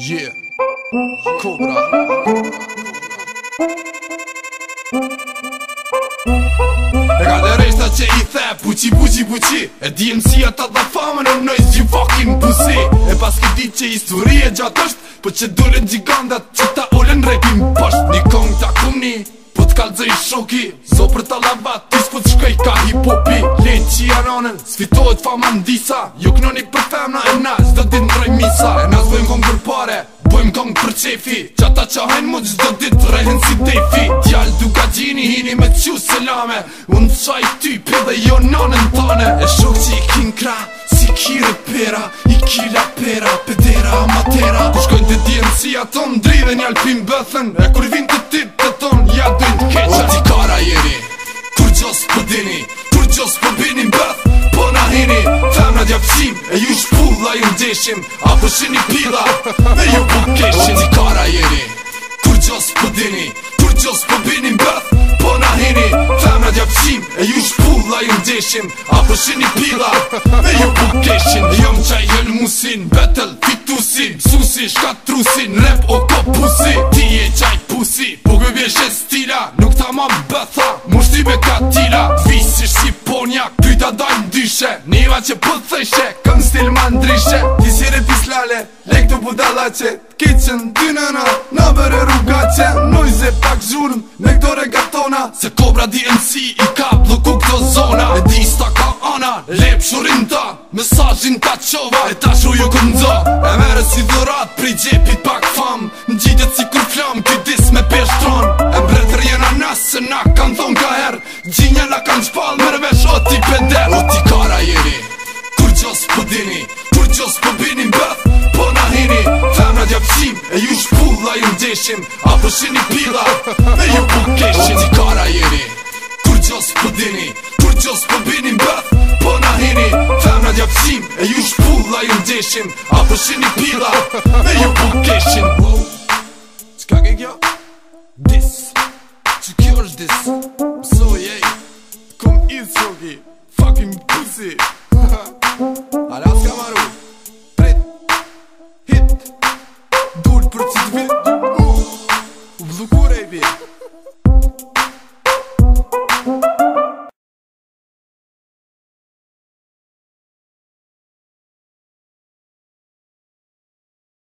Yeah, Cobra. E ka dhe reshta që i the puqi E DMC ata dha famën o noise you fucking pussy E pas këti që histori e gjatë është Po që dole gjigandat që ta ulen repim pësht Një kong ta kumni Po t'kallzoj shoki So për talavat tis po t'shkoj ka hip-hopi Lejt që jaranën Sfitohet fama ndisa Jo knoni për femna e na Zdo dit ndroj misa E nas bojmë kong për pare Bojmë kong për qefi Qata qa hajnë mu gjdo dit rehen si defi Djall duka gjini hini me qu selame Unë qaj type dhe jo nanën tane E shok që i kin kra Si kire pera I kila pera Pedera amatera Ku shkojnë të DMC aton Dridhen jalpim bëthën E kur vin të tip të ton Ja dojnë t'keqa O ti kara jeni Kur gjos po dini Kur gjos po bini bëth Po na hini Femna djapësim E ju shpulla ju ndeshim Apo shini pila Me ju po keshim O ti kara jeni Kur gjos po dini Kur gjos po bini bëth Po na hini Femna djapësim E ju shpulla ju ndeshim Apo shini pila Me ju po keshim Jom qaj hëll musin Battle fitusin Susi shkatrusin Rap o ko pusi Ti e qaj pusi Po gëvjeshe stila Nuk ta ma bëtha Mushti me katila Visish si ponjak Pyta dajnë dyshe Neva që po thëshe Këm stil ma ndrishe Ti si repis lale Lek të budalace Kitchen dy nëna Në bërë rrugace Nojze pak zhurm Me këto regatona Se Cobra DMC I ka bloku këto zona E dista ka ana Lep shurin ta Mesajin ta qova E ta shru ju këndzo E mere si dhurat Prej gjepit pak fam Në gjitjet si kur flam Ky dis me peshtron E mbretër jena nasë Na kanë thon ka her Gjinja na kanë shpall Mërvesh o ti peder O ti kara jeni Kur gjos po dini Kur gjos po bini mbëth Po na hini Femna djapësim E ju shpulla ju ndeshim Apo shini pila Me ju po keshim O ti kara jeni Kur gjos po dini Kur gjos po bini mbëth Po na hini Femna djapësim E ju shpulla ju ndeshim Apo shini pila Me ju po keshim Qka ke kjo? Dis Që kjo është dis So jej Kom idh shoki Fucking pussy Alaska maru Pret Hit Dur për që t'vit